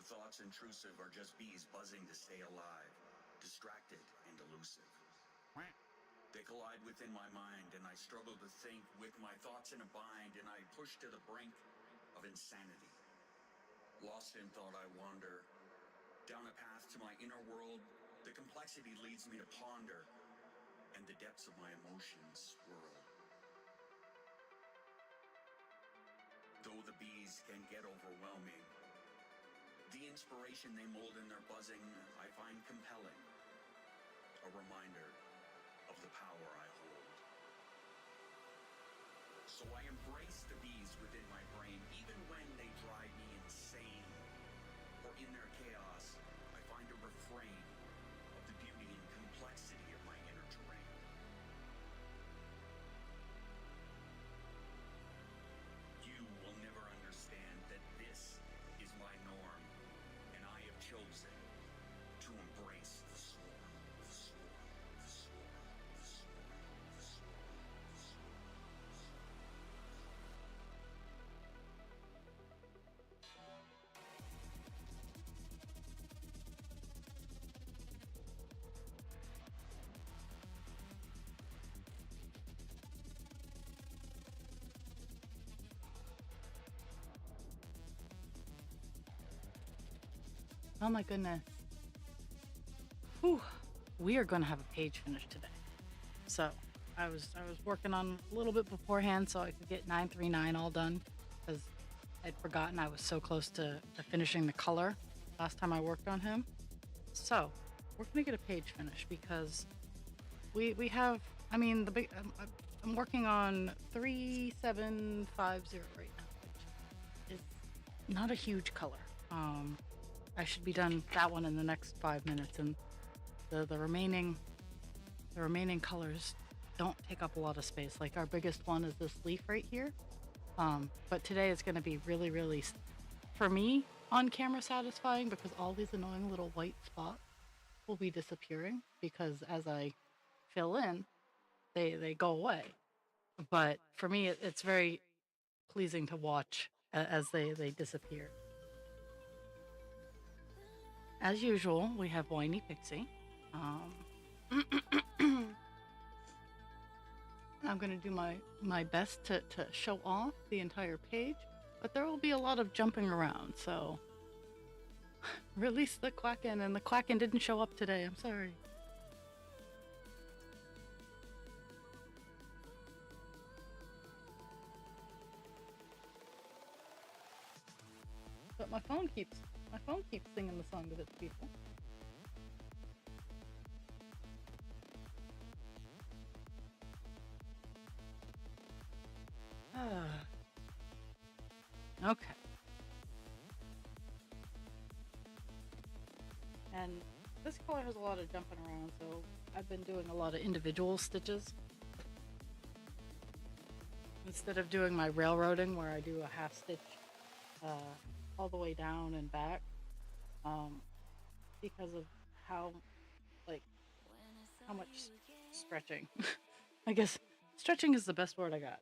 The thoughts intrusive are just bees buzzing to stay alive, distracted and elusive. They collide within my mind, and I struggle to think with my thoughts in a bind, and I push to the brink of insanity. Lost in thought, I wander down a path to my inner world. The complexity leads me to ponder, and the depths of my emotions swirl. Though the bees can get overwhelming, the inspiration they mold in their buzzing I find compelling, a reminder of the power I hold. So I embrace the bees within my brain, even when they drive me insane. For in their chaos, I find a refrain of the beauty and complexity of my inner terrain. You will never understand that this is my norm, and I have chosen to embrace the swarm, the swarm, the swarm, the swarm, the swarm, the swarm. Oh my goodness. Whew. We are going to have a page finish today. So I was working on a little bit beforehand so I could get 939 all done because I'd forgotten I was so close to finishing the color last time I worked on him. So we're going to get a page finish because we have, I mean, the big, I'm working on 3750 right now, which is not a huge color. I should be done that one in the next 5 minutes, and the remaining colors don't take up a lot of space. Like our biggest one is this leaf right here. But today it's going to be really, really, for me, on camera satisfying because all these annoying little white spots will be disappearing because as I fill in, they go away. But for me, it's very pleasing to watch as they disappear. As usual, we have Whiny Pixie. I'm going to do my best to show off the entire page, but there will be a lot of jumping around, so release the Quacken, and the Quacken didn't show up today. I'm sorry. But my phone keeps singing the song of its people. Okay. And this color has a lot of jumping around, so I've been doing a lot of individual stitches instead of doing my railroading where I do a half stitch all the way down and back, because of how much stretching. I guess stretching is the best word I got.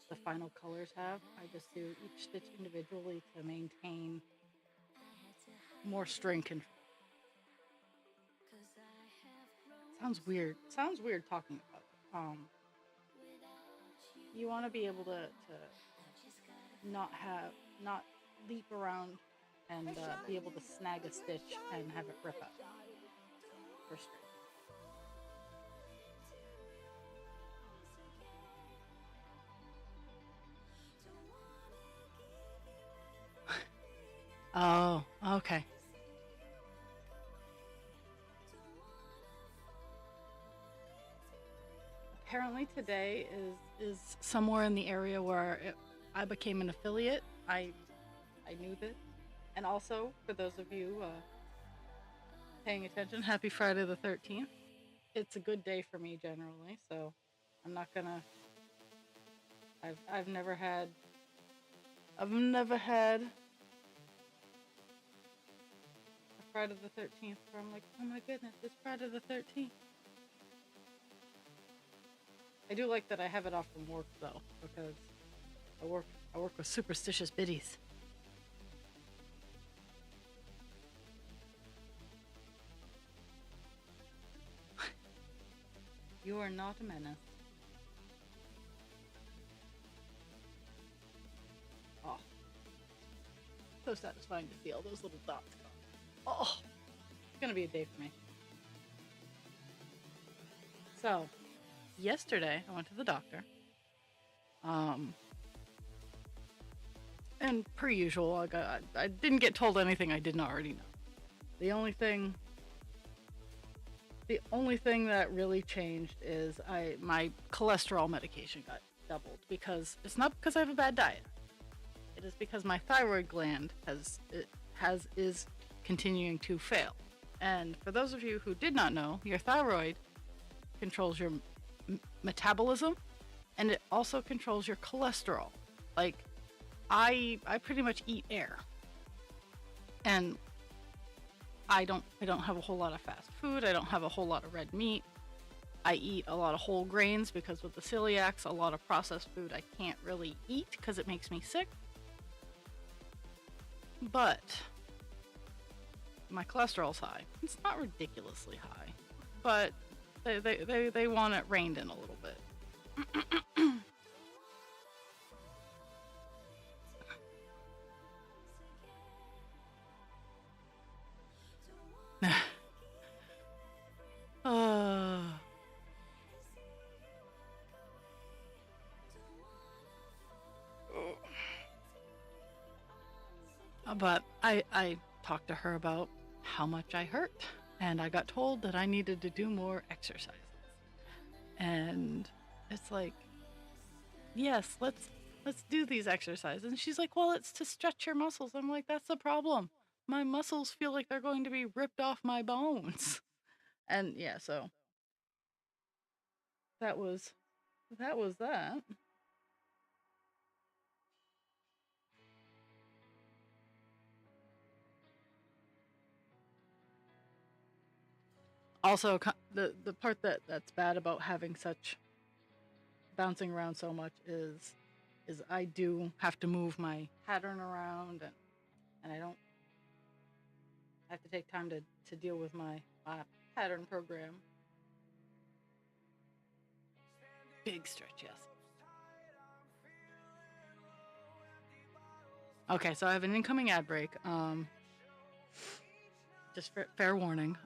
The final colors have. I just do each stitch individually to maintain more string control. Sounds weird. Sounds weird talking about it. You want to be able to not leap around and be able to snag a stitch and have it rip up for string. Oh, okay. Apparently today is somewhere in the area where I became an affiliate. I knew this. And also, for those of you paying attention, happy Friday the 13th. It's a good day for me generally, so I'm not gonna... I've never had a Friday the 13th where I'm like, oh my goodness, it's Friday the 13th. I do like that I have it off from work though, because I work with superstitious biddies. You are not a menace. Oh, so satisfying to see all those little dots go. Oh, it's gonna be a day for me. So, yesterday I went to the doctor. And per usual, I didn't get told anything I didn't already know. The only thing that really changed is my cholesterol medication got doubled, because it's not because I have a bad diet. It is because my thyroid gland is continuing to fail. And for those of you who did not know, your thyroid controls your metabolism, and it also controls your cholesterol. Like, I pretty much eat air, and I don't have a whole lot of fast food. I don't have a whole lot of red meat. I eat a lot of whole grains, because with the celiacs, a lot of processed food I can't really eat because it makes me sick. But my cholesterol's high. It's not ridiculously high, but they want it reined in a little bit. But I talked to her about how much I hurt, and I got told that I needed to do more exercises. And it's like, yes, let's do these exercises. And she's like, well, it's to stretch your muscles. I'm like, that's the problem. My muscles feel like they're going to be ripped off my bones. And yeah, so that was that. Also, the part that's bad about having such bouncing around so much is I do have to move my pattern around, and I don't have to take time to deal with my pattern program. Big stretch, yes. Okay, so I have an incoming ad break. Just fair warning.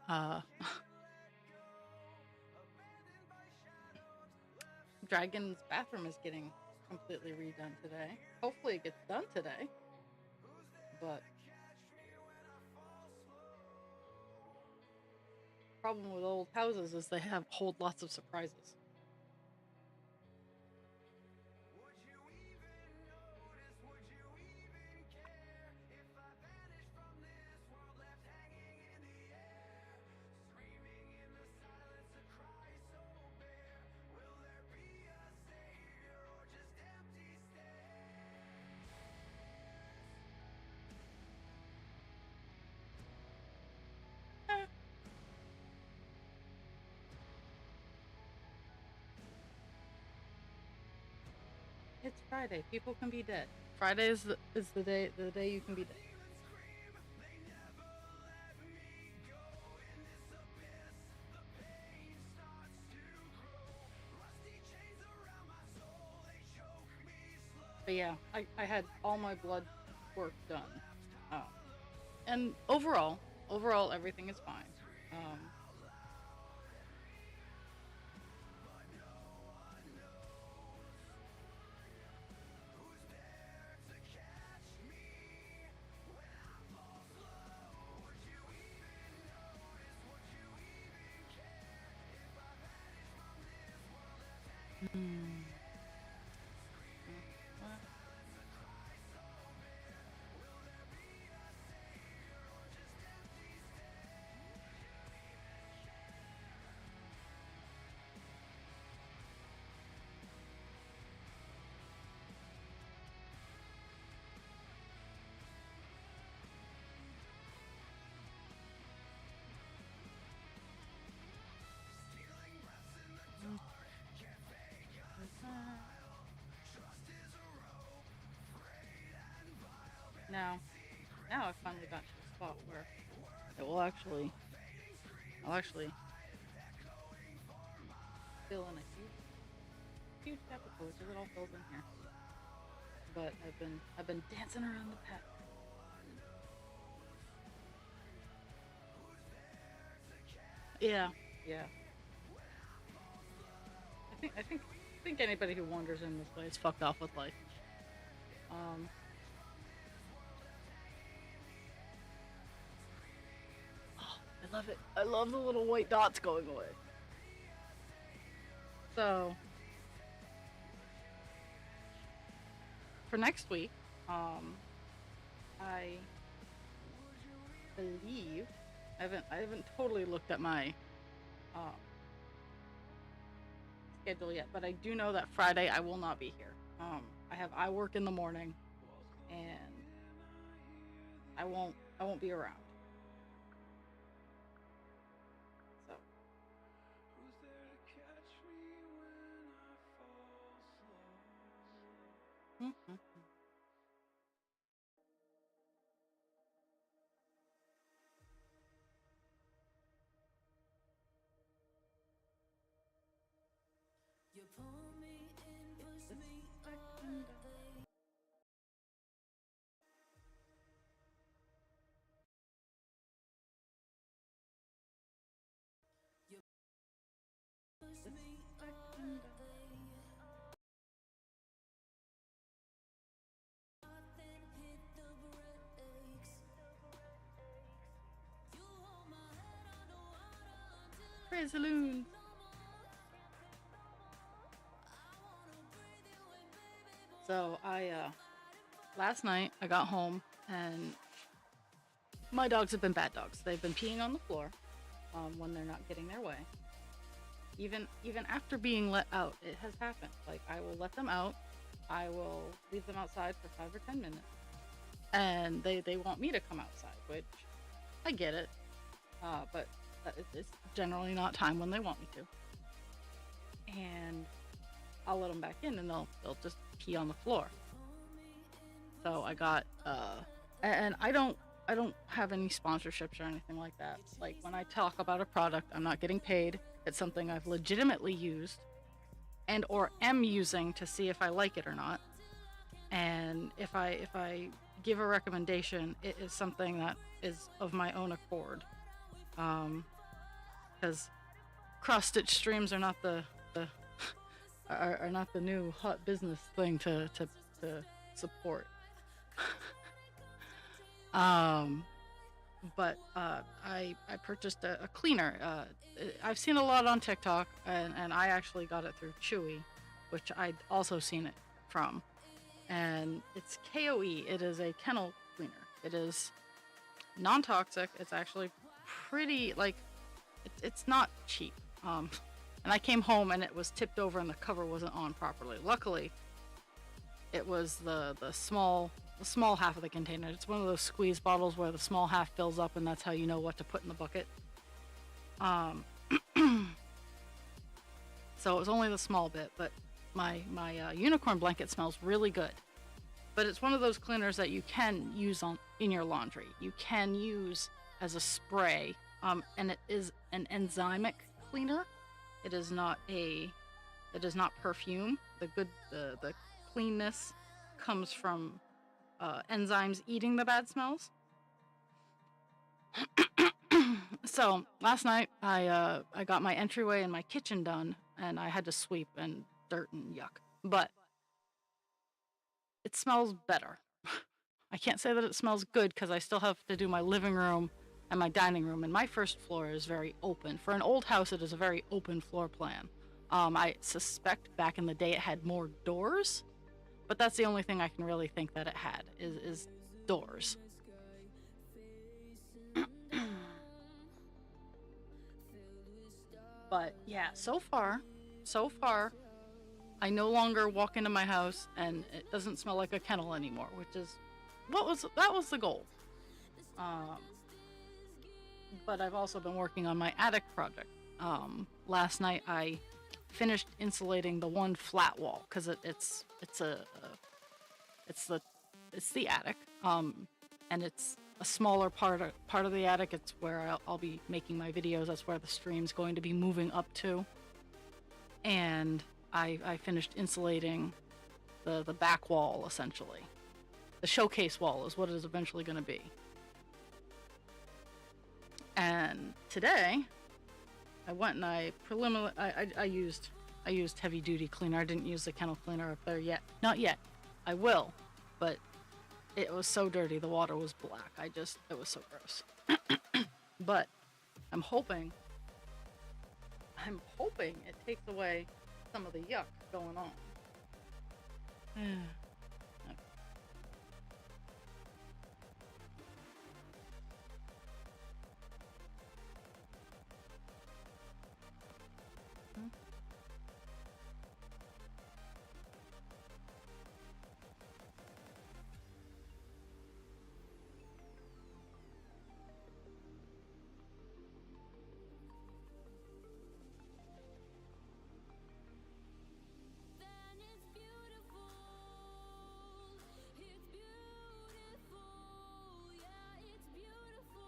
Dragon's bathroom is getting completely redone today. Hopefully it gets done today. But problem with old houses is they hold lots of surprises. It's Friday. People can be dead. Friday is the day you can be dead. But yeah, I had all my blood work done, and overall everything is fine. Hmm. Now I've finally got to a spot where it will actually, I'll actually fill in a huge gap of poetry that all fills in here. But I've been dancing around the pet. Yeah, yeah. I think anybody who wanders in this way is fucked off with life. Um, oh, I love it. I love the little white dots going away. So for next week, I believe I haven't totally looked at my uh, schedule yet, but I do know that Friday I will not be here. I work in the morning, and I won't be around. So mhm. You pull me in, push me Back all and down. day. You push This me back all and down. day. Nothing hit the brakes. You hold my head underwater until I Praise the can't loon. take no more. I wanna breathe you in, baby, but So I've been fighting last night I got home and my dogs have been bad dogs. They've been peeing on the floor when they're not getting their way. Even after being let out, it has happened. Like, I will let them out, I will leave them outside for 5 or 10 minutes, and they want me to come outside, which I get it, but it's generally not time when they want me to. And I'll let them back in, and they'll just pee on the floor. So I got and I don't have any sponsorships or anything like that. Like, when I talk about a product, I'm not getting paid. It's something I've legitimately used and or am using to see if I like it or not. And if I give a recommendation, it is something that is of my own accord. Because cross stitch streams are not the are not the new hot business thing to support. But I purchased a cleaner. I've seen a lot on TikTok, and I actually got it through Chewy, which I'd also seen it from. And it's KOE. It is a kennel cleaner. It is non-toxic. It's actually pretty, like, it's not cheap. And I came home and it was tipped over and the cover wasn't on properly. Luckily, it was the small half of the container. It's one of those squeeze bottles where the small half fills up, and that's how you know what to put in the bucket. So it was only the small bit, but my unicorn blanket smells really good. But it's one of those cleaners that you can use in your laundry. You can use as a spray, and it is an enzymic cleaner. It is not perfume. The cleanness comes from enzymes eating the bad smells. So last night I got my entryway and my kitchen done, and I had to sweep and dirt and yuck. But it smells better. I can't say that it smells good because I still have to do my living room and my dining room, and my first floor is very open. For an old house, it is a very open floor plan. I suspect back in the day it had more doors, but that's the only thing I can really think that it had is doors. But yeah, so far, I no longer walk into my house and it doesn't smell like a kennel anymore, which is that was the goal. But I've also been working on my attic project. Last night I finished insulating the one flat wall because it's the attic, and it's a smaller part of the attic. It's where I'll be making my videos. That's where the stream's going to be moving up to. and I finished insulating the back wall, essentially. The showcase wall is what it is eventually going to be. And today, I went and I used heavy duty cleaner. I didn't use the kennel cleaner up there yet. Not yet. I will, but it was so dirty. The water was black. It was so gross. But I'm hoping it takes away some of the yuck going on. Then it's beautiful. It's beautiful. Yeah, it's beautiful.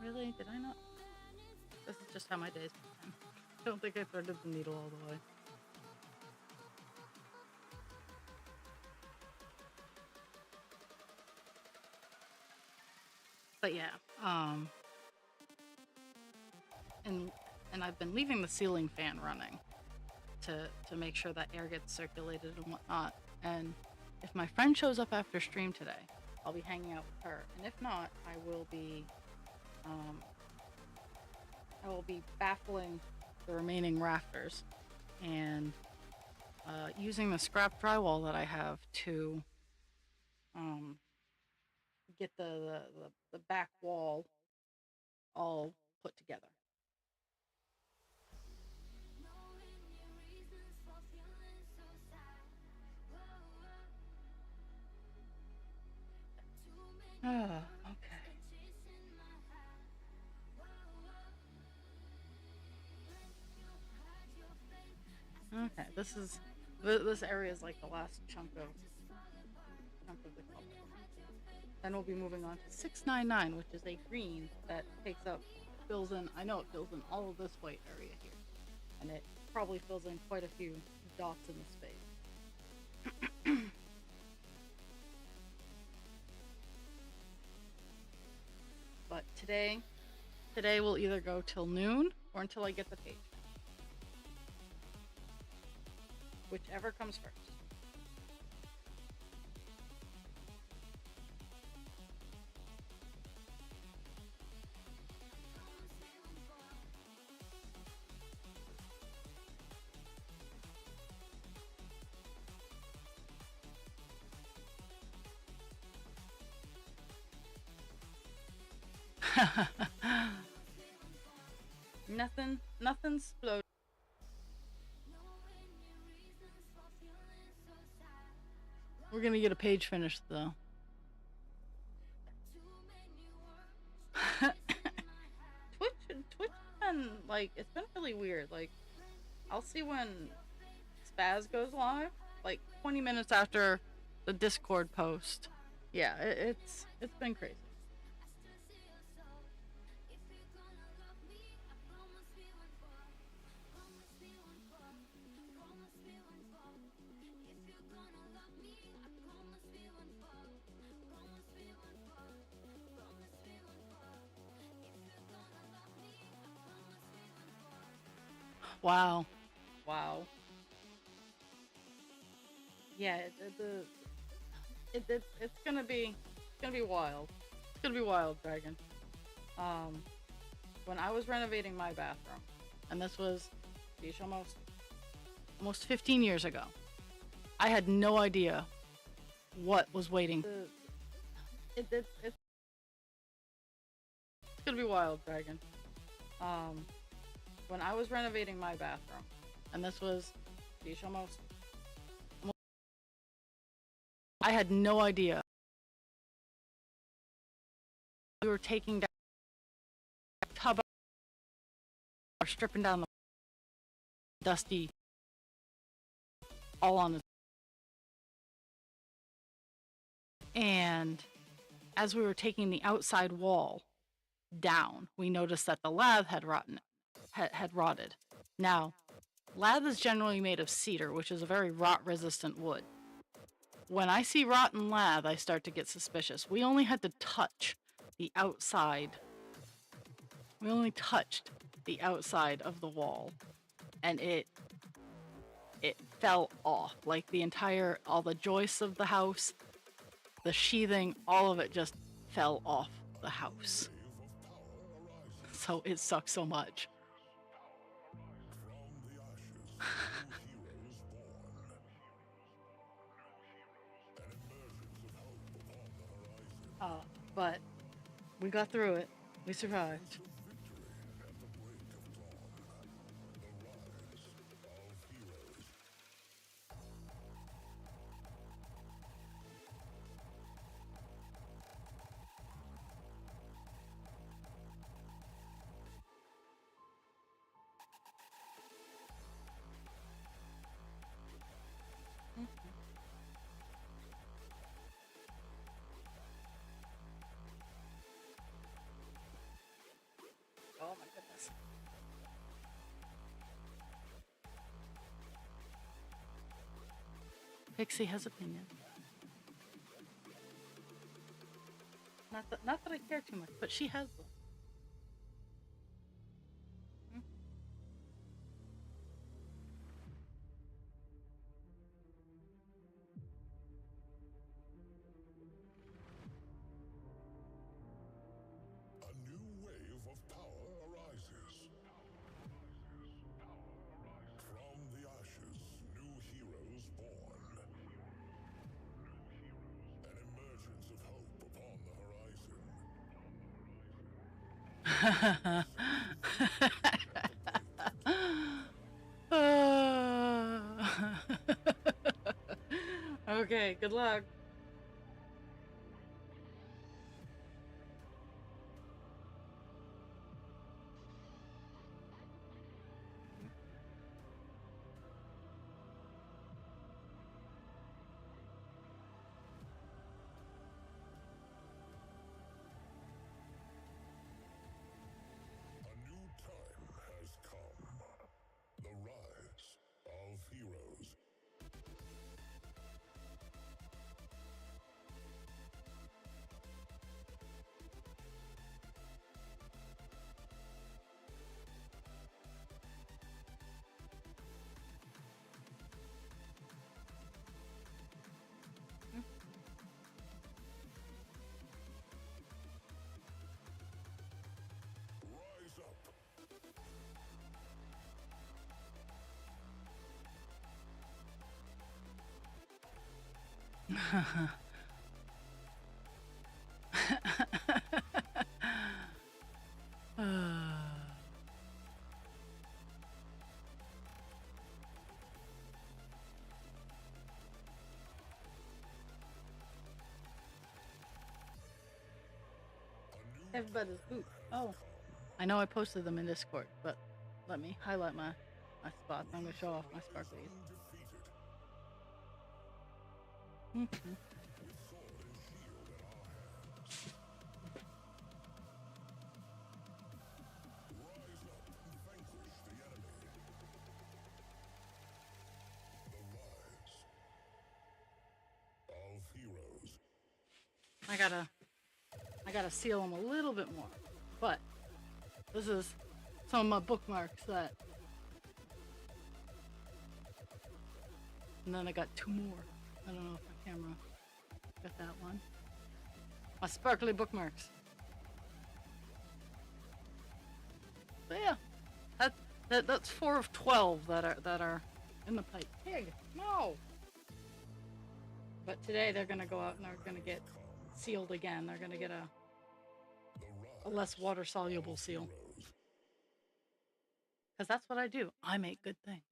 Really? Did I not? This is just how my days begin. I don't think I threaded the needle all the way. But yeah, and I've been leaving the ceiling fan running to make sure that air gets circulated and whatnot. And if my friend shows up after stream today, I'll be hanging out with her. And if not, I will be baffling the remaining rafters and using the scrap drywall that I have to get the back wall all put together. Knowing your reasons for feeling so sad. Whoa, whoa. Too many Okay. chasing my head. Whoa, whoa. Hide your face. Okay, this area is like the last chunk of the color. Then we'll be moving on to 699, which is a green that fills in. I know it fills in all of this white area here, and it probably fills in quite a few dots in the space. But today will either go till noon or until I get the page. Whichever comes first. Nothing's floating. We're gonna get a page finished though. Twitch been like, it's been really weird. Like, I'll see when Spaz goes live, like 20 minutes after the Discord post. Yeah, it's been crazy. Wow. Yeah, it's gonna be wild. It's gonna be wild, Dragon. When I was renovating my bathroom, and this was, geez, almost 15 years ago, I had no idea what was waiting. It's gonna be wild, Dragon. When I was renovating my bathroom, and this was, geez, almost I had no idea. We were taking down the tub, or stripping down the dusty, all on the. And as we were taking the outside wall down, we noticed that the lath had had rotted. Now, lath is generally made of cedar, which is a very rot-resistant wood. When I see rotten lath, I start to get suspicious. We only had to touch the outside. We only touched the outside of the wall, and it fell off. Like all the joists of the house, the sheathing, all of it just fell off the house. So it sucks so much. But we got through it. We survived. Oh my goodness. Pixie has opinion. Not that I care too much, but she has them. A new wave of power arises. From the ashes, new heroes born. An emergence of hope upon the horizon. Okay, good luck. A new time has come. The rise of heroes. Rise up. Everybody's boot. Oh, I know I posted them in Discord, but let me highlight my spots. I'm gonna show off my sparklies. Undefeated. With sword and shield in our hands. Rise up and vanquish the enemy. The rise of heroes. I gotta seal them a little bit more, but this is some of my bookmarks that, and then I got two more. I don't know if my camera got that one. My sparkly bookmarks. But yeah, that's 4 of 12 that are in the pipe. Pig, no. But today they're gonna go out and they're gonna get sealed again. They're gonna get a less water soluble seal. Because that's what I do. I make good things.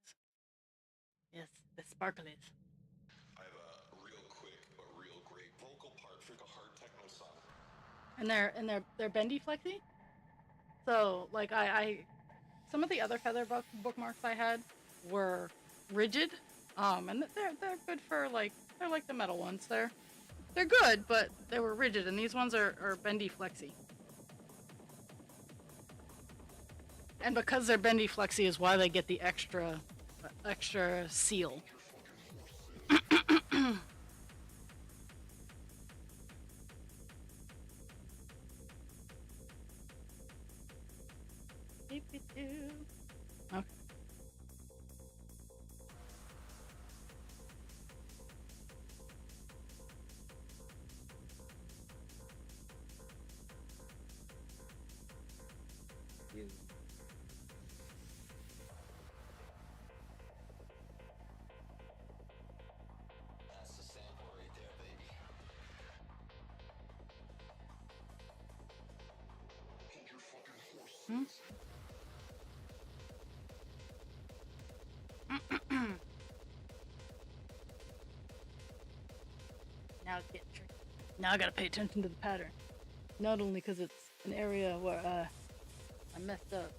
Yes, the sparklies. I have a real quick but real great vocal part for the hard techno song. And they're bendy flexy. So like I some of the other feather bookmarks I had were rigid. And they're good for they're like the metal ones. They're good, but they were rigid, and these ones are bendy flexy. And because they're bendy flexy is why they get the extra seal. Okay. That's the sample right there, baby. Hold your fucking horses. Now it's getting tricky. Now I gotta pay attention to the pattern. Not only because it's an area where I messed up.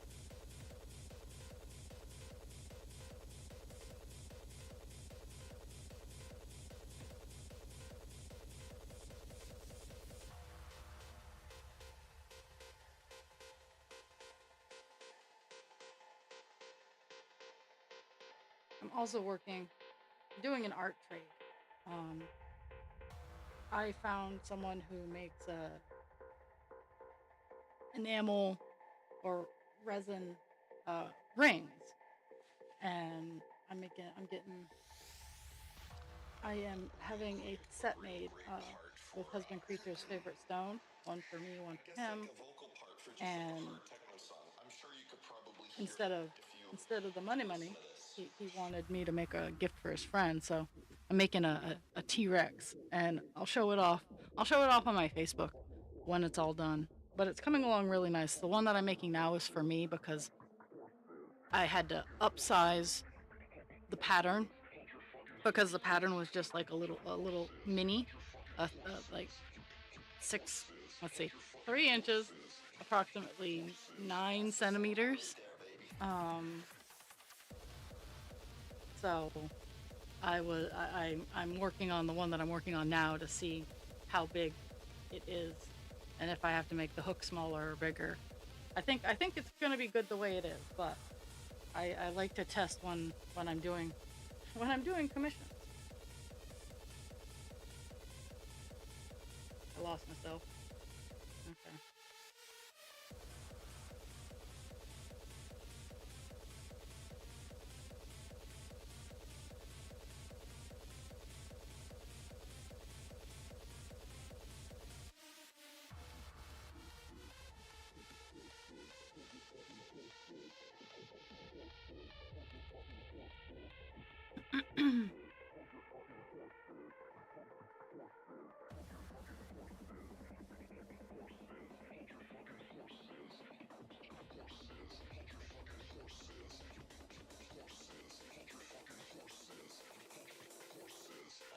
I'm also doing an art trade. Um, I found someone who makes enamel or resin rings, and I am having a set made with Husband Creature's favorite stone, one for me, one for him, and instead of the money, he wanted me to make a gift for his friend. So I'm making a T-Rex, and I'll show it off. I'll show it off on my Facebook when it's all done. But it's coming along really nice. The one that I'm making now is for me because I had to upsize the pattern because the pattern was just like a little mini, like six, let's see, 3 inches, approximately 9 centimeters. So I'm working on the one that I'm working on now to see how big it is, and if I have to make the hook smaller or bigger. I think it's gonna be good the way it is, but I like to test when I'm doing commissions. I lost myself. Okay.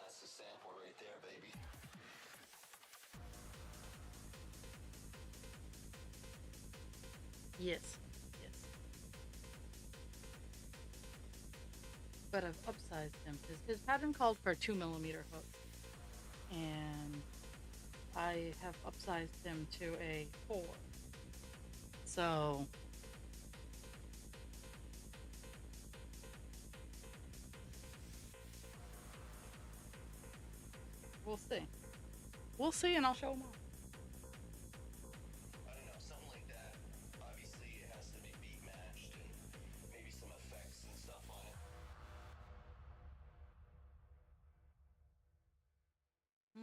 That's the sample right there, baby. Yes. Yes. But I've upsized him. His pattern called for a 2 millimeter hook, and I have upsized him to a 4. So we'll see. We'll see, and I'll show him off. I don't know, something like that. Obviously, it has to be beat matched and maybe some effects and stuff on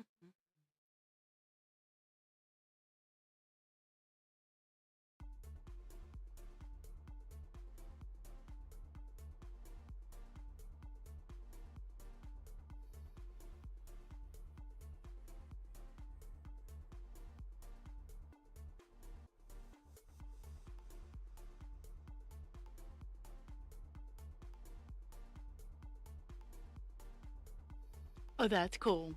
it. Mhm. Oh, that's cool.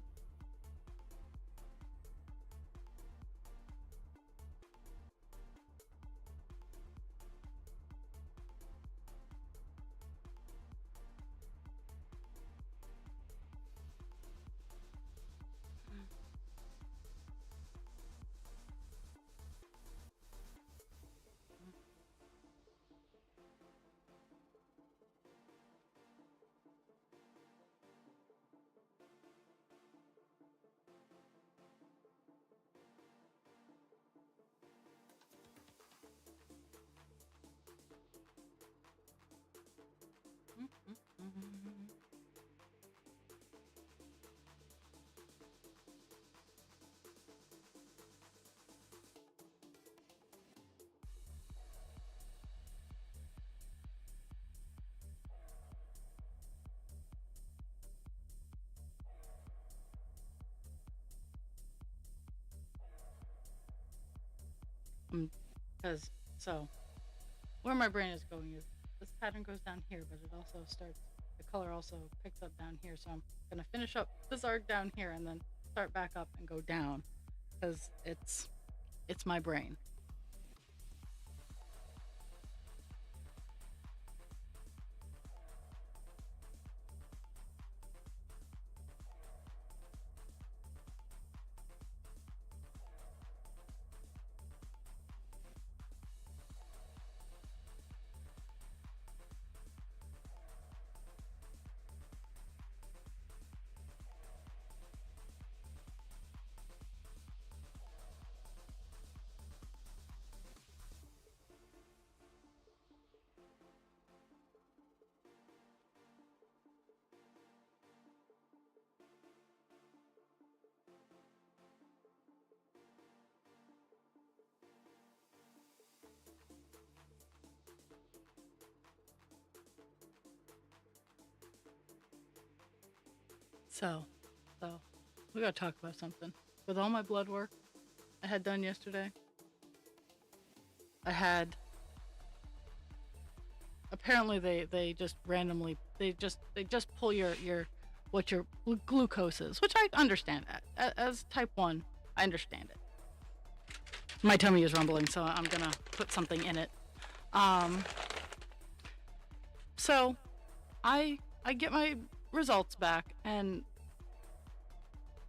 Because so where my brain is going is this pattern goes down here, but it also starts. The color also picks up down here, so I'm gonna finish up this arc down here and then start back up and go down, because it's my brain. So, so we gotta talk about something. With all my blood work I had done yesterday, I had apparently they just randomly they just pull your what your glucose is, which I understand. As type 1, I understand it. My tummy is rumbling, so I'm gonna put something in it. So I get my results back and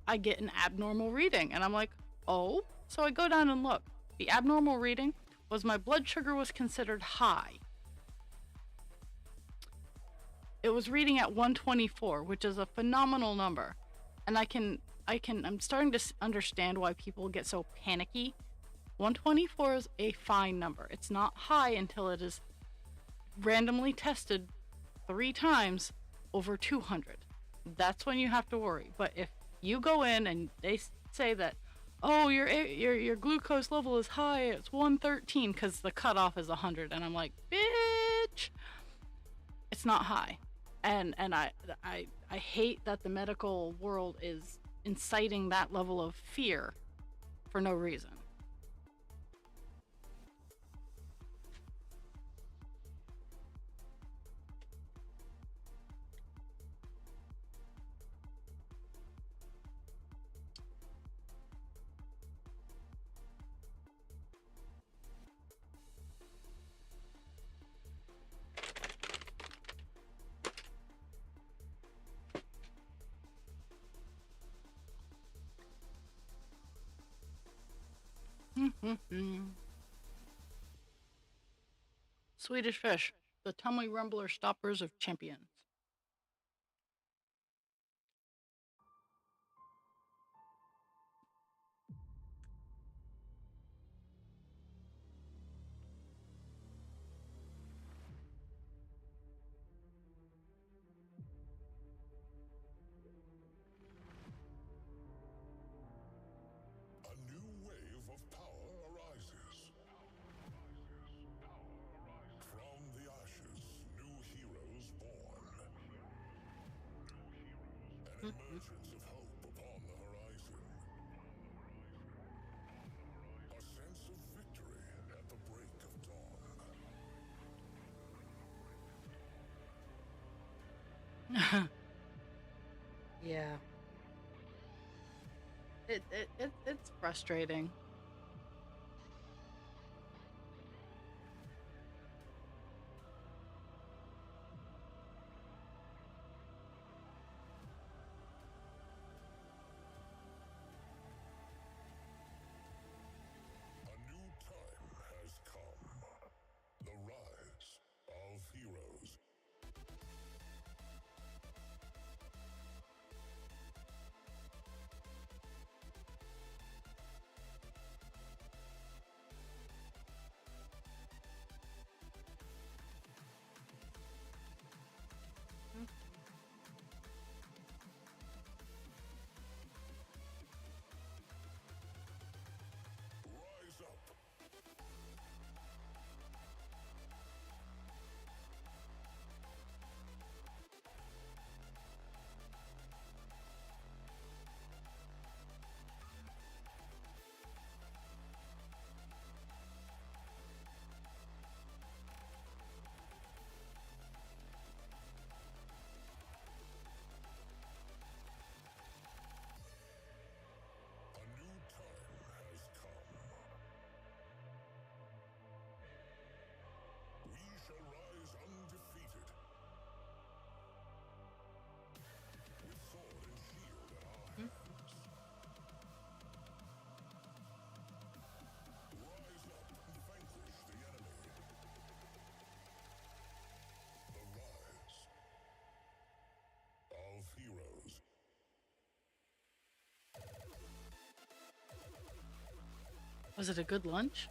I get an abnormal reading, and I'm like, oh. So I go down and look. The abnormal reading was my blood sugar was considered high. It was reading at 124, which is a phenomenal number. And I'm starting to understand why people get so panicky. 124 is a fine number. It's not high until it is randomly tested 3 times over 200. That's when you have to worry. But if you go in and they say that, oh, your glucose level is high, it's 113 because the cutoff is 100, and I'm like, bitch, it's not high. And I hate that the medical world is inciting that level of fear for no reason. Swedish Fish, the tummy rumbler stoppers of champions. A new wave of power arises. From the ashes, new heroes born. An emergence of hope upon the horizon. A sense of victory at the break of dawn. Yeah. It's frustrating. A new time has come. The rise of heroes. Was it a good lunch?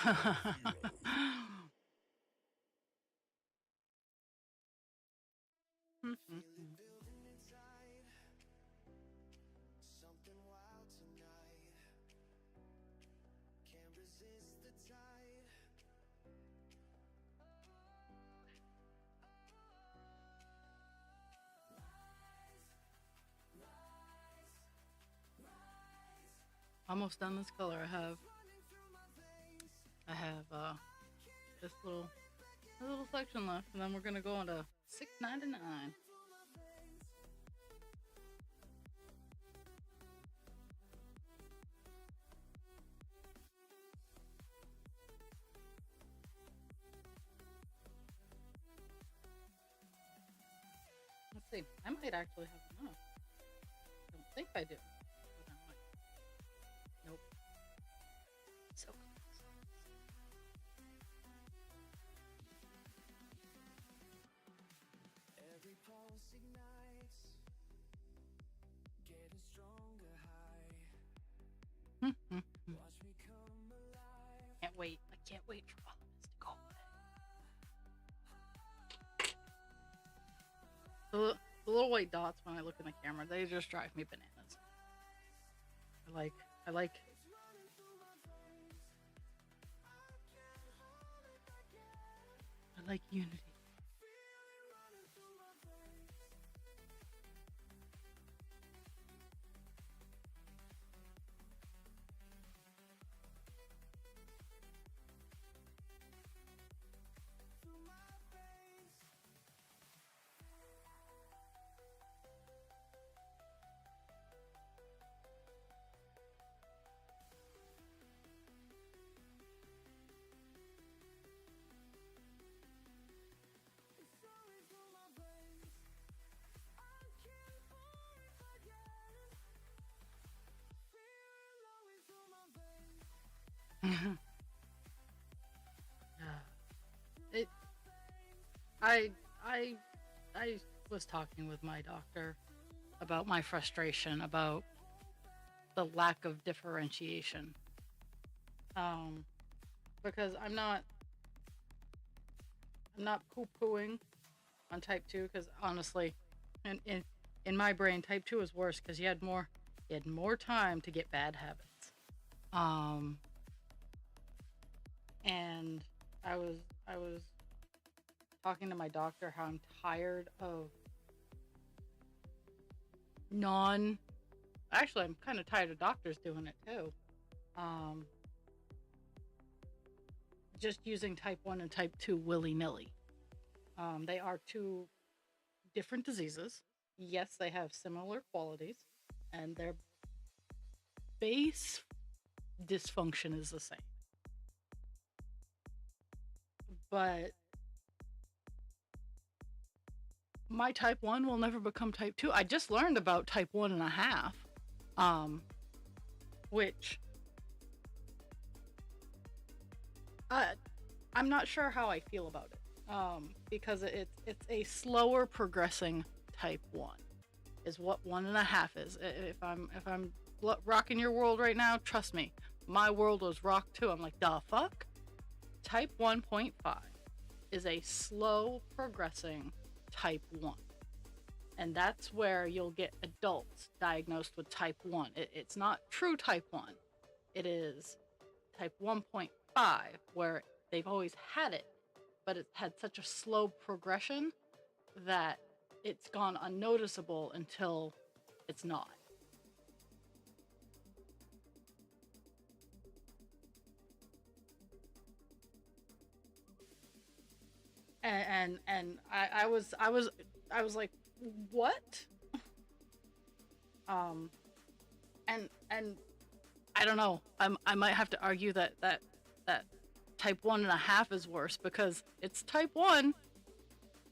A new time has come. The rise of heroes. Something wild tonight. Can't resist the tide. Almost done this color. I have this little section left, and then we're gonna go on to $6.99. Let's see. I might actually have enough. I don't think I do. But I might. Nope. So close. Every pulse ignites. Getting stronger high. Watch me come alive. Can't wait. I can't wait for all of this to go away. The little white dots when I look in the camera, they just drive me bananas. I like unity. It. I was talking with my doctor about my frustration about the lack of differentiation. Because I'm not poo-pooing on type 2, because honestly, in my brain, type 2 is worse because you had more time to get bad habits. And I was talking to my doctor how I'm tired of actually I'm kind of tired of doctors doing it too. Just using type 1 and type 2 willy-nilly. They are two different diseases. Yes, they have similar qualities, and their base dysfunction is the same. But my type 1 will never become type 2. I just learned about type 1.5, which I'm not sure how I feel about it, because it's a slower progressing type 1 is what 1.5 is. If I'm rocking your world right now, trust me, my world was rocked too. I'm like, the fuck? Type 1.5 is a slow progressing type 1. And that's where you'll get adults diagnosed with type 1. It's not true type 1. It is type 1.5, where they've always had it, but it's had such a slow progression that it's gone unnoticeable until it's not. And I was like, what? And I don't know. I might have to argue that type 1.5 is worse because it's type 1,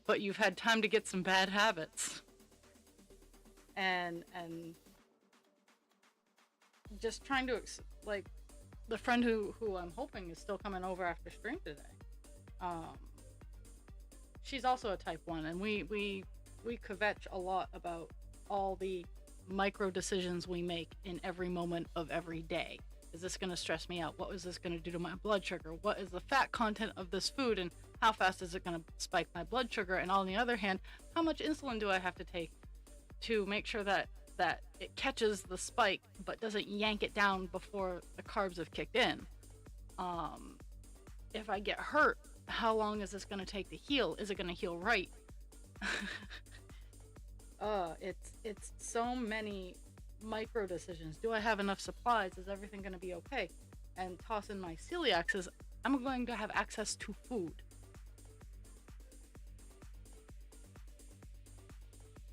but you've had time to get some bad habits. And just trying to, like, the friend who I'm hoping is still coming over after stream today. She's also a type 1, and we kvetch a lot about all the micro decisions we make in every moment of every day. Is this going to stress me out? What is this going to do to my blood sugar? What is the fat content of this food, and how fast is it going to spike my blood sugar? And on the other hand, how much insulin do I have to take to make sure that it catches the spike but doesn't yank it down before the carbs have kicked in? If I get hurt, how long is this going to take to heal? Is it going to heal right? It's so many micro decisions. Do I have enough supplies? Is everything going to be okay? And toss in my celiac is I'm going to have access to food.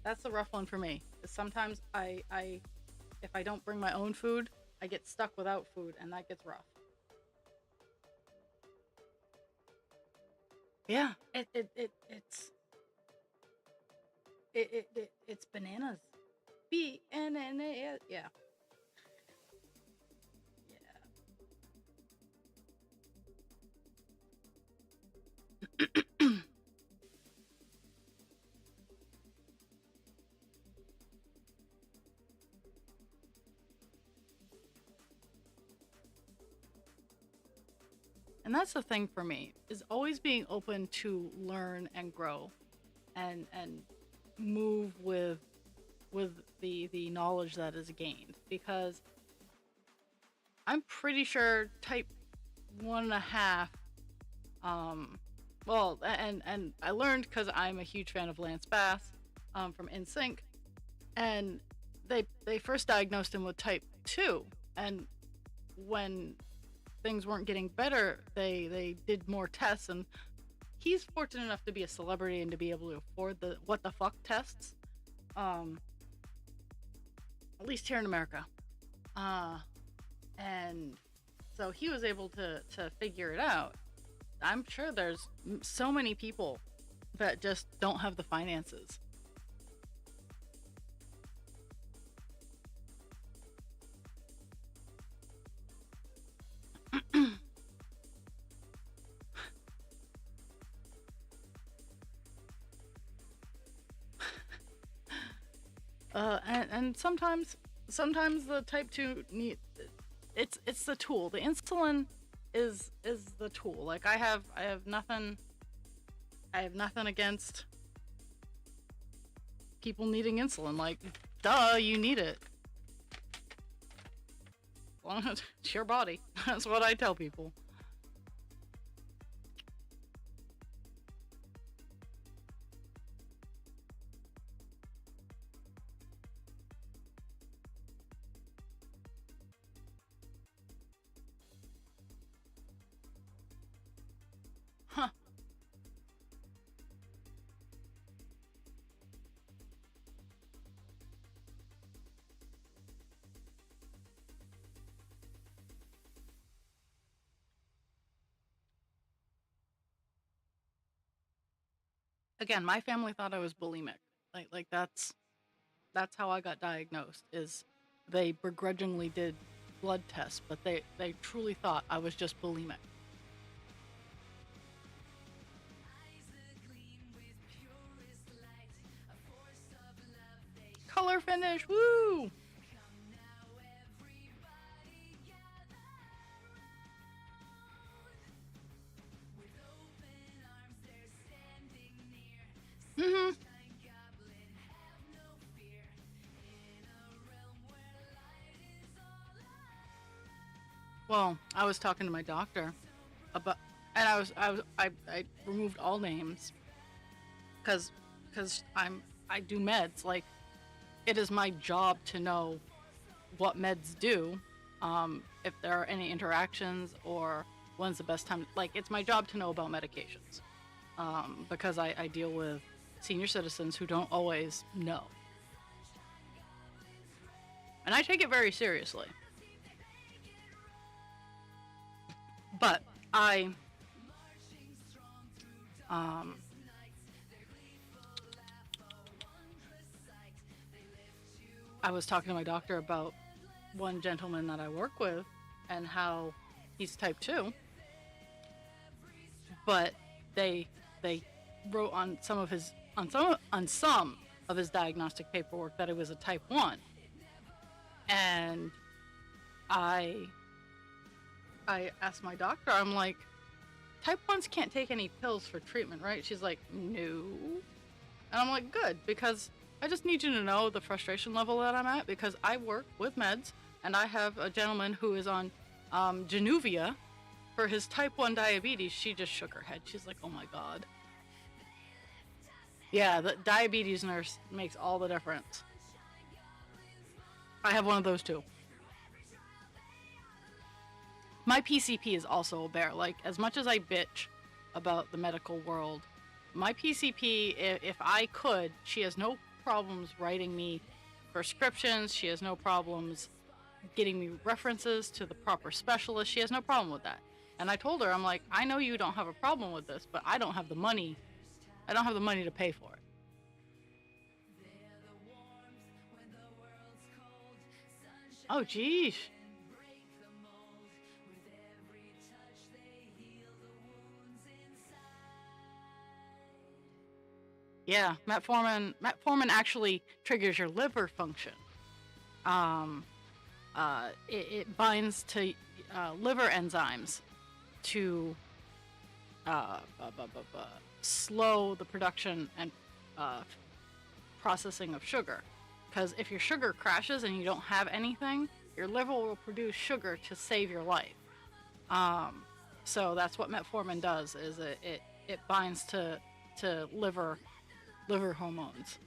That's the rough one for me. Sometimes if I don't bring my own food, I get stuck without food, and that gets rough. Yeah, it's bananas. B-N-N-A-S. Yeah. Yeah. And that's the thing for me, is always being open to learn and grow and move with the knowledge that is gained, because I'm pretty sure type 1.5 well, and I learned because I'm a huge fan of Lance Bass from NSYNC, and they first diagnosed him with type 2, and when things weren't getting better, they did more tests, and he's fortunate enough to be a celebrity and to be able to afford the what the fuck tests, at least here in America, and so he was able to figure it out. I'm sure there's so many people that just don't have the finances. And sometimes the type 2 need, it's the tool. The insulin is the tool. Like I have nothing against people needing insulin. Like, duh, you need it. Well, it's your body. That's what I tell people. Huh. Again, my family thought I was bulimic. Like that's how I got diagnosed. Is they begrudgingly did blood tests, but they truly thought I was just bulimic. Color finish, woo! Mm-hmm. Well, I was talking to my doctor about, and I removed all names because I do meds. Like, it is my job to know what meds do, if there are any interactions or when's the best time. Like, it's my job to know about medications, because I deal with senior citizens who don't always know. And I take it very seriously. But I Um, I was talking to my doctor about one gentleman that I work with and how he's type 2, but they wrote on some of his diagnostic paperwork that it was a type 1. And I asked my doctor, I'm like, type 1s can't take any pills for treatment, right? She's like, no. And I'm like, good, because I just need you to know the frustration level that I'm at, because I work with meds, and I have a gentleman who is on Januvia for his type 1 diabetes. She just shook her head. She's like, oh my God. Yeah, the diabetes nurse makes all the difference. I have one of those too. My PCP is also a bear. Like, as much as I bitch about the medical world, my PCP, if I could, she has no problems writing me prescriptions. She has no problems getting me references to the proper specialist. She has no problem with that. And I told her, I'm like, I know you don't have a problem with this, but I don't have the money. I don't have the money to pay for it. Oh, geez. Yeah, metformin actually triggers your liver function. It binds to liver enzymes to slow the production and processing of sugar. Because if your sugar crashes and you don't have anything, your liver will produce sugar to save your life. So that's what metformin does, is it binds to liver hormones.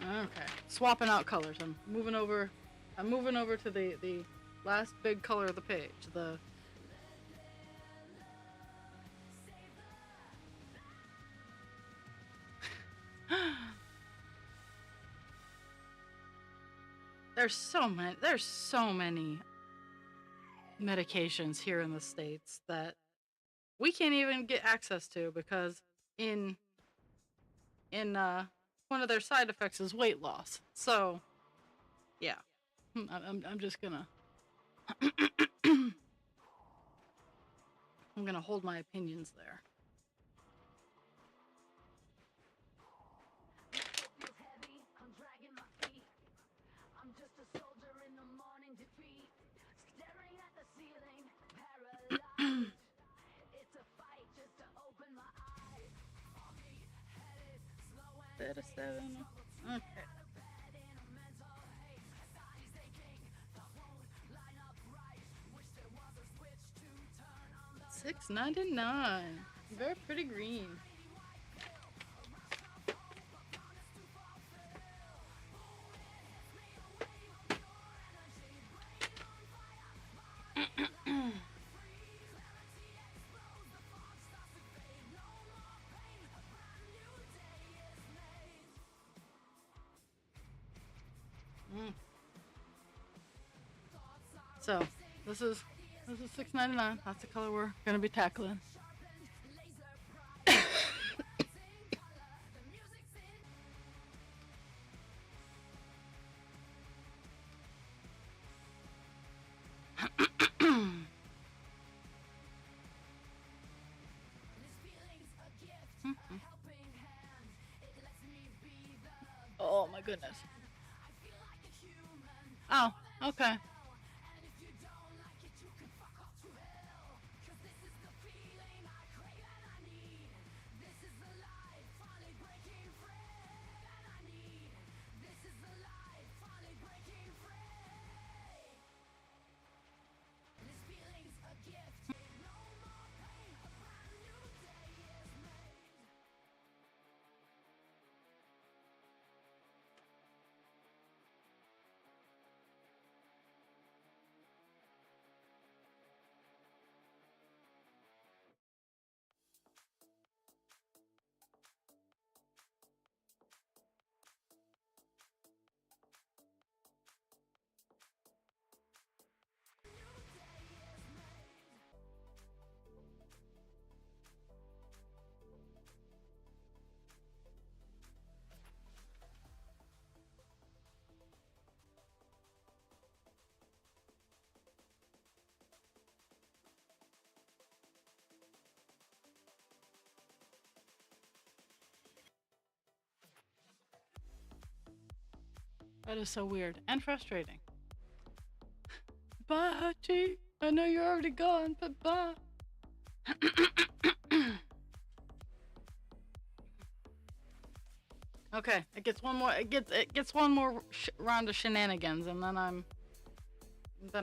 Okay, swapping out colors. I'm moving over to the last big color of the page. There's so many medications here in the States that we can't even get access to, because in one of their side effects is weight loss. So yeah, I'm just gonna I'm gonna hold my opinions there. Feels heavy, I'm dragging my feet. I'm just a soldier in the morning defeat. Staring at the ceiling, paralyzed. It's a fight just to open my eyes. Foggy headed, slow and 37. Okay. 6.99. Very pretty green. So this is $6.99. That's the color we're gonna be tackling. Oh my goodness. Oh, okay. That is so weird and frustrating. Bye, Hachi. I know you're already gone, but bye. Okay, it gets one more. It gets one more round of shenanigans, and then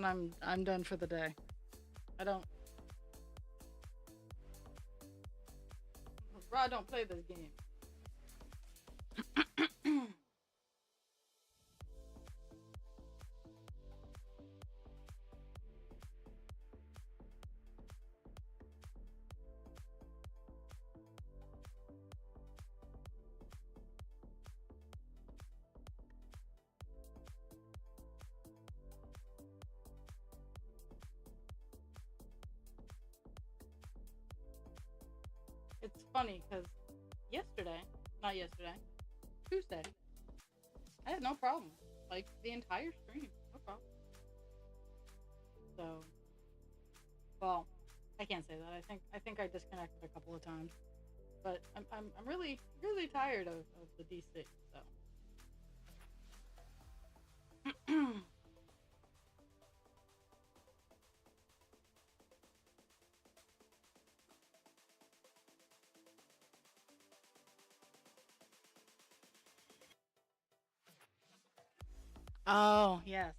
I'm done for the day. I don't. Rod don't play this game. It's funny because not yesterday, Tuesday, I had no problem. Like the entire stream, no problem. So, well, I can't say that. I think I disconnected a couple of times, but I'm really tired of the DC. So. Oh yes.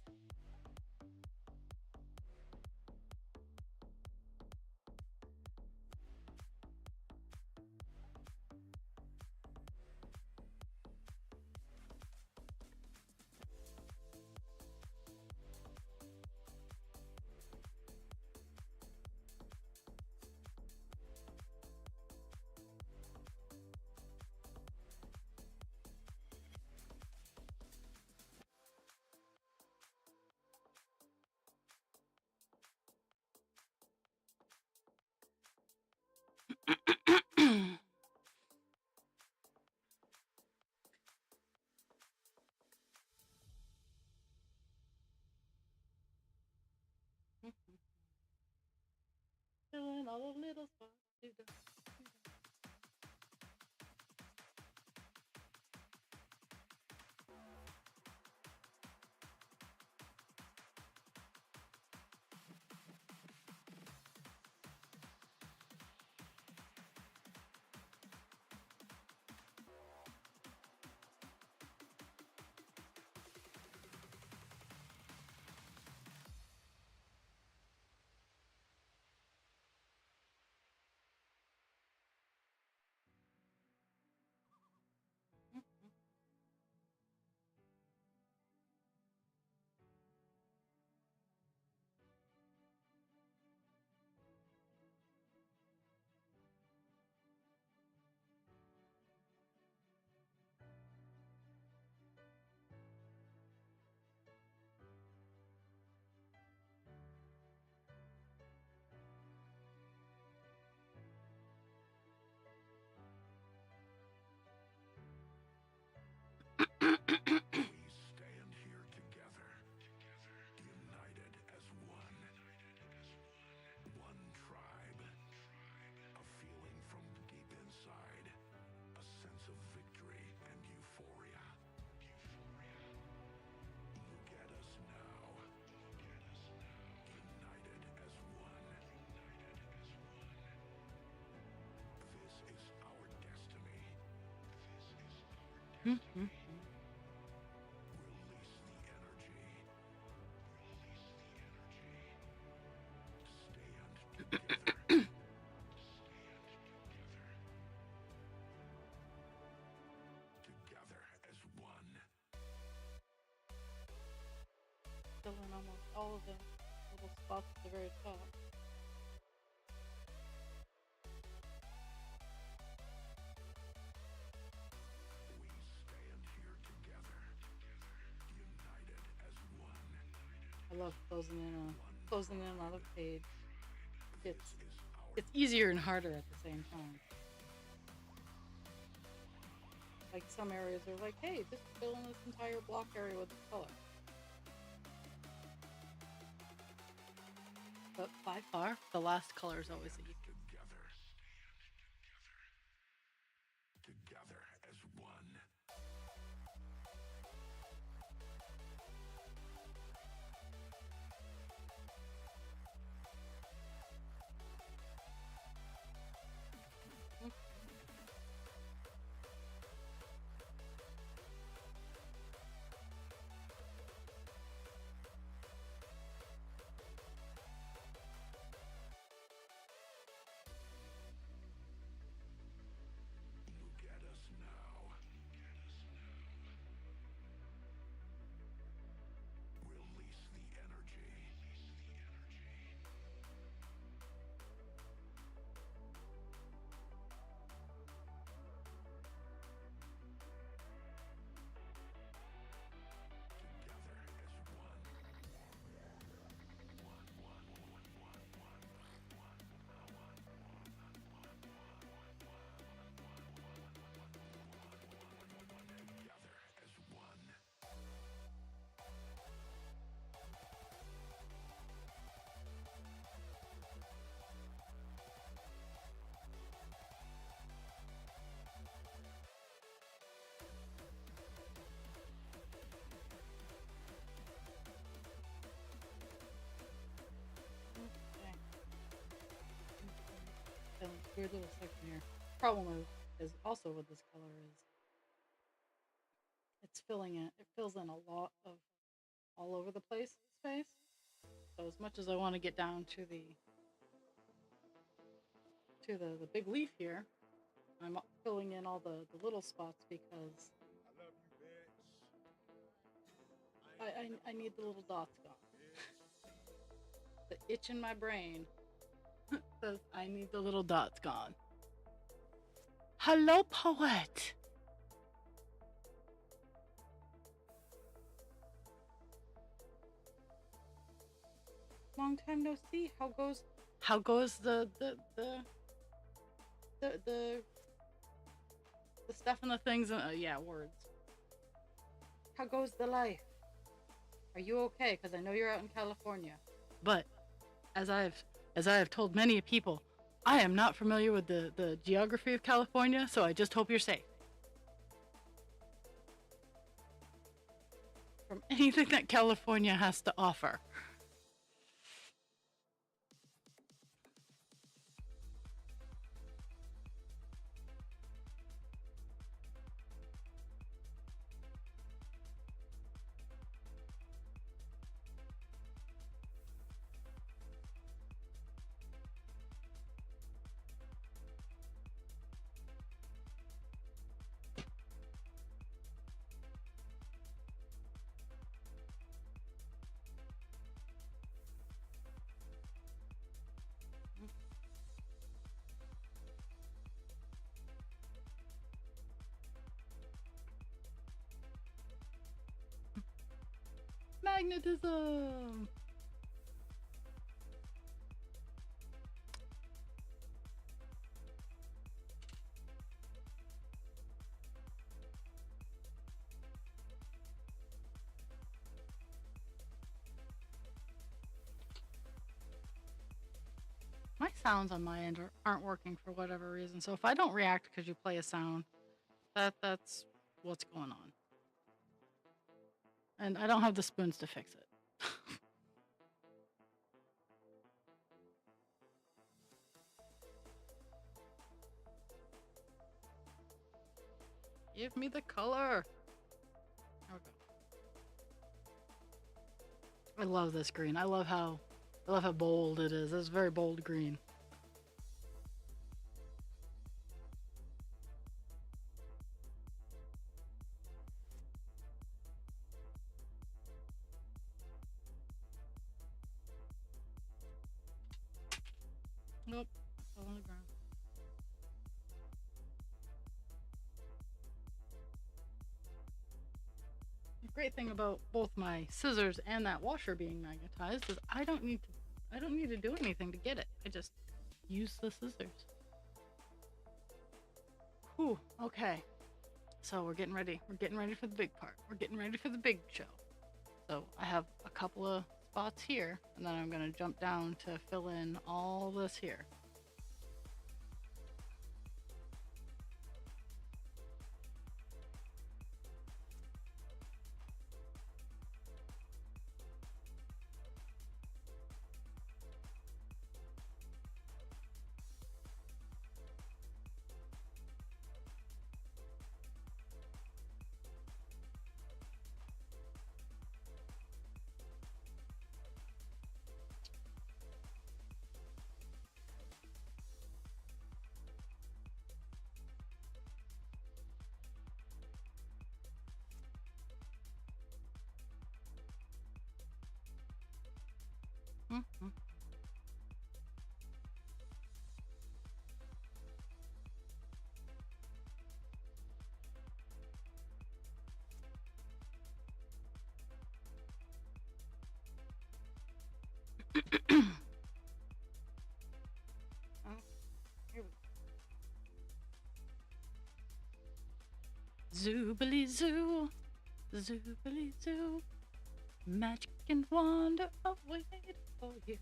Filling all the little spots. We stand here together, united as one. One tribe. A feeling from deep inside. A sense of victory and euphoria. Look at us now. United as one. This is our destiny. Release the energy. Stand together. Together as one. Filling almost all of the little spots at the very top. We stand here together, united as one. I love closing in on a page. It's This is our it's easier and harder at the same time. Like some areas are like, hey, just fill in this entire block area with color. But by far, the last color is always the easiest. together. Together as one. weird little section here. Problem is also with this color is it's filling in. It fills in a lot of all over the place space. So as much as I want to get down to the big leaf here, I'm filling in all the little spots because I need the little dots gone. The itch in my brain says I need the little dots gone. Hello, poet. Long time no see. How goes the stuff and the things and yeah, words. How goes the life? Are you okay? Because I know you're out in California. But as I have told many people, I am not familiar with the geography of California, so I just hope you're safe. From anything that California has to offer. Magnetism! My sounds on my end aren't working for whatever reason, so if I don't react because you play a sound, that's what's going on. And I don't have the spoons to fix it. Give me the color. There we go. I love this green. I love how bold it is. It's very bold green. Nope. Fell on the ground. The great thing about both my scissors and that washer being magnetized is I don't need to do anything to get it. I just use the scissors. Whew, okay. So we're getting ready. We're getting ready for the big part. We're getting ready for the big show. So I have a couple of spots here, and then I'm gonna jump down to fill in all this here. Mm-hmm. Zoobly zoo, zoobly zoo, magic and wonder awaited for you.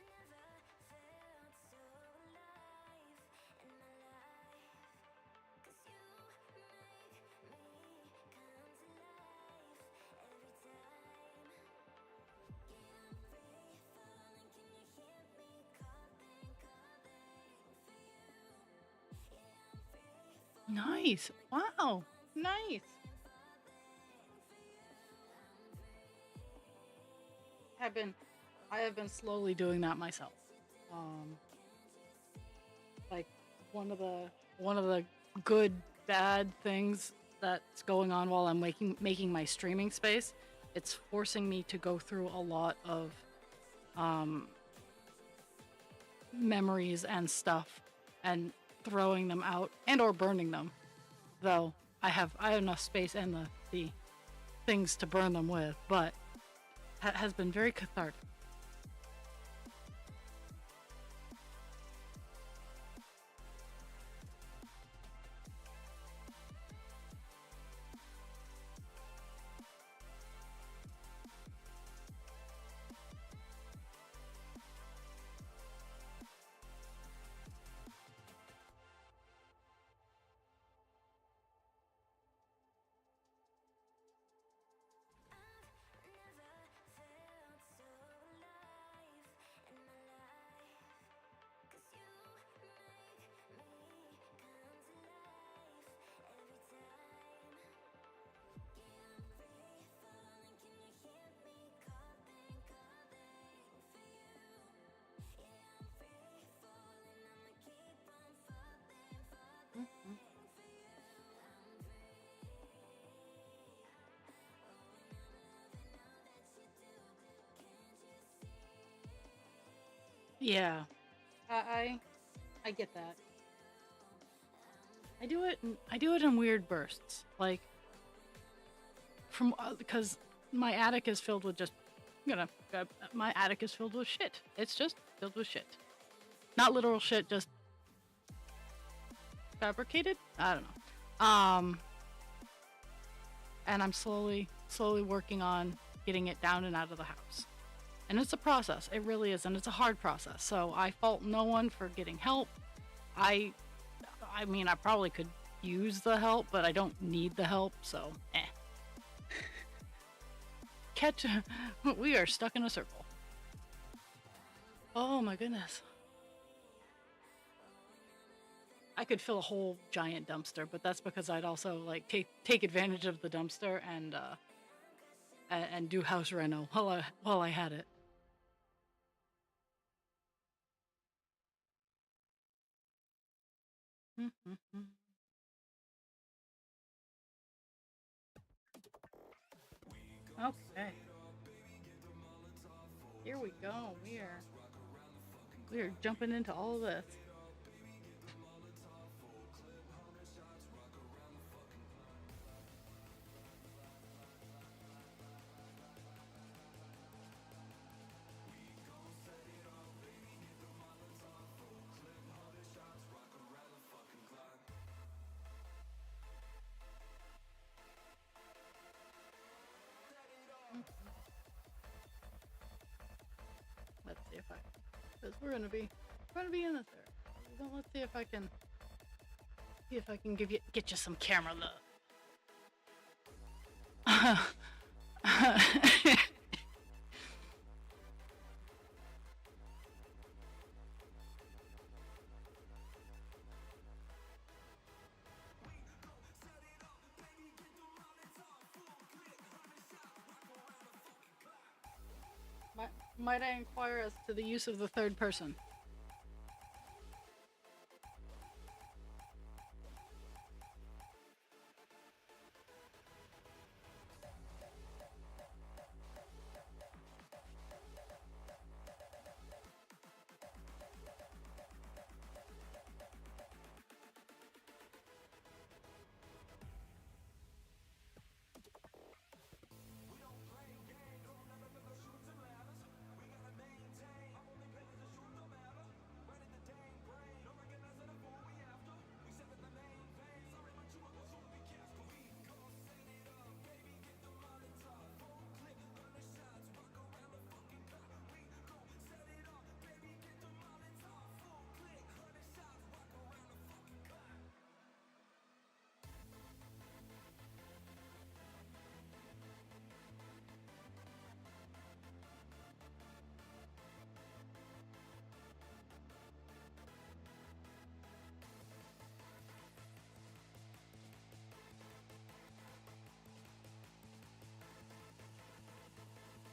Never felt so alive in my life. 'Cause you Nice. Wow. Nice. Have been I have been slowly doing that myself. Um like one of the good bad things that's going on while I'm making my streaming space, it's forcing me to go through a lot of um memories and stuff and throwing them out and or burning them. Though I have enough space and the things to burn them with, but has been very cathartic. Yeah, I I get that. I do it in weird bursts. Like from because my attic is filled with just my attic is filled with shit. It's just filled with shit. Not literal shit, just fabricated. I don't know. And I'm slowly working on getting it down and out of the house. And it's a process. It really is, and it's a hard process. So I fault no one for getting help. I I mean, I probably could use the help, but I don't need the help, so eh. Catch we are stuck in a circle. Oh my goodness. I could fill a whole giant dumpster, but that's because I'd also like take advantage of the dumpster and do house reno while I had it. Okay. Here we go. We are jumping into all this. Let's see if I, because we're gonna be in this area. Well, let's see if I can get you some camera love. Might I inquire as to the use of the third person?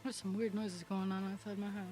There's some weird noises going on outside my house.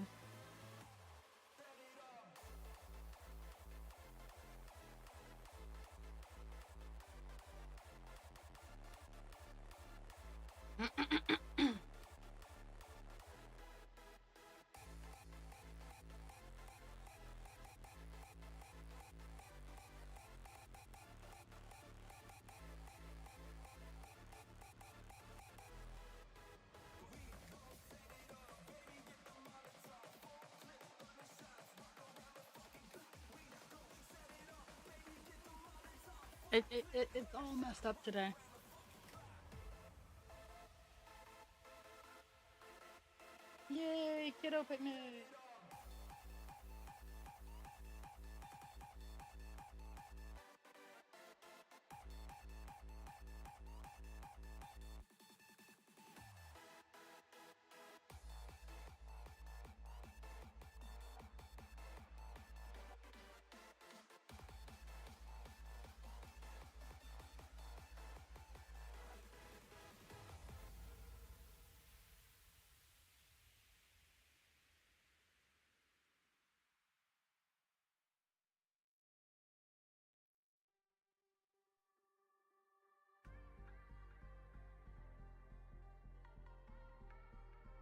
It's all messed up today. Yay, kiddo picnic!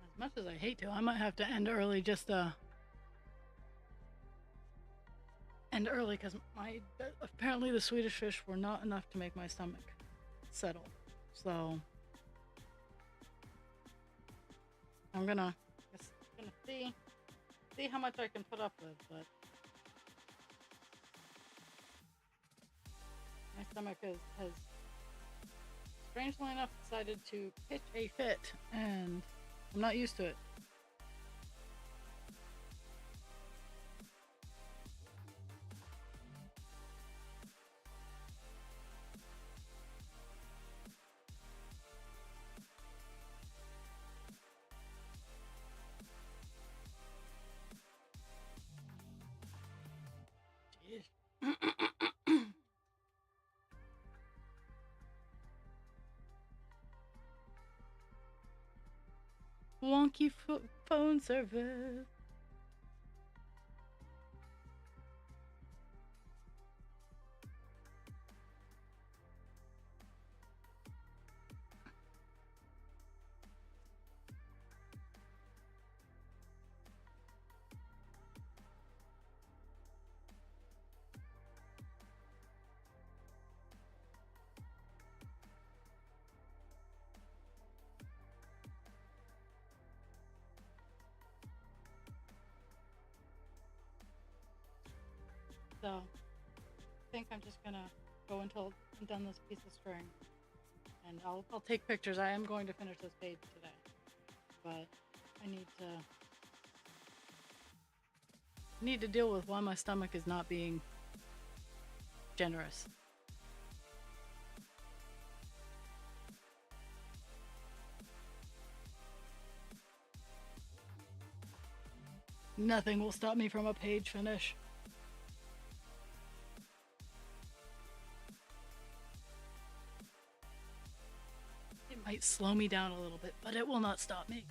As much as I hate to, I might have to end early just end early because apparently the Swedish fish were not enough to make my stomach settle. So I'm gonna see how much I can put up with, but my stomach has strangely enough decided to pitch a fit, and I'm not used to it. Wonky phone service. So I think I'm just gonna go until I'm done this piece of string, and I'll take pictures. I am going to finish this page today, but I need to deal with why my stomach is not being generous. Nothing will stop me from a page finish. It might slow me down a little bit, but it will not stop me.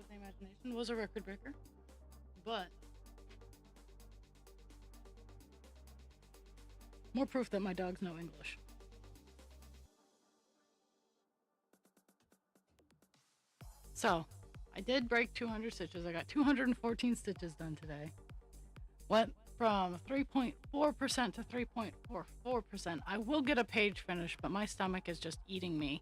Birthday Imagination was a record breaker, but more proof that my dogs know English. So, I did break 200 stitches. I got 214 stitches done today. Went from 3.4% to 3.44%. I will get a page finish, but my stomach is just eating me.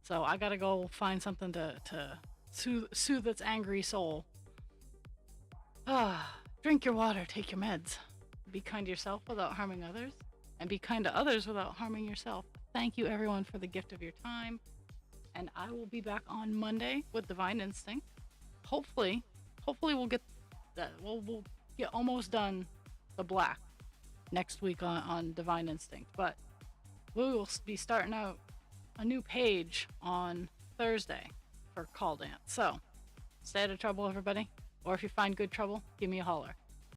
So I gotta go find something to soothe its angry soul. Drink your water, take your meds. Be kind to yourself without harming others, and be kind to others without harming yourself. Thank you everyone for the gift of your time, and I will be back on Monday with Divine Instinct. Hopefully we'll get that. We'll get almost done the black next week on Divine Instinct, but we will be starting out a new page on Thursday for Call Dance. So stay out of trouble, everybody. Or if you find good trouble, give me a holler.